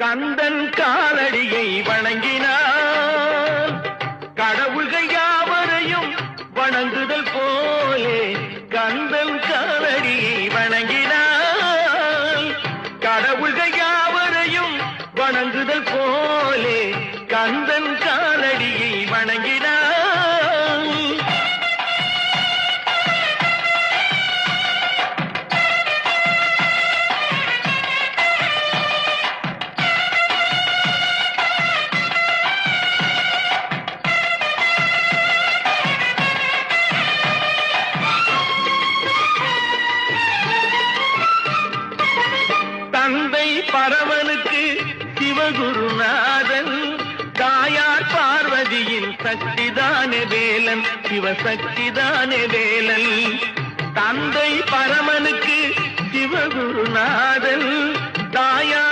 கந்தன் காலடியை வணங்கினான். கடவுள்கள் யாவரையும் வணங்குதல் போலே கந்தன் காலடியை வணங்கினான். கடவுள்கள் யாவரையும் வணங்குதல் போலே கந்தன் காலடியை வணங்கினான். தந்தை பரமனுக்கு சிவகுருநாதன், தாயார் பார்வதியின் சக்திதானே வேலன், சிவசக்திதானே வேலன். தந்தை பரமனுக்கு சிவகுருநாதன், தாயார்